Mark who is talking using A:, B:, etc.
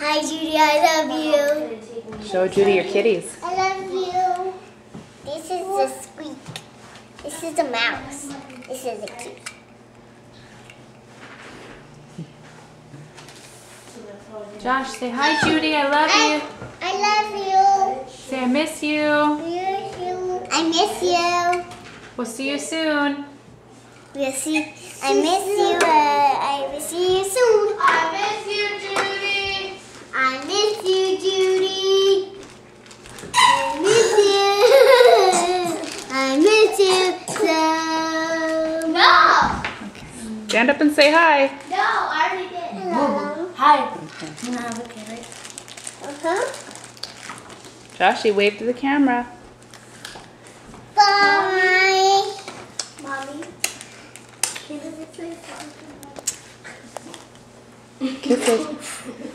A: Hi, Judy, I love you.
B: Show Judy your kitties.
A: I love you. This is the squeak. This is the mouse. This is the kitty.
B: Josh, say hi, Judy. I love you.
A: I love you.
B: Say I miss you.
A: I miss you.
B: We'll see you soon.
A: We'll see. I miss you. I will see you soon.
C: I miss you, Judy.
A: I miss you, Judy. I miss you. I miss you so.
C: No.
B: Stand up and say hi.
C: No, I already did.
A: Hello.
C: Hi.
B: Okay.
C: You wanna have a carrot?
B: Joshy, wave to the camera.
A: Bye.
C: Mommy. Can you say
B: Kisses.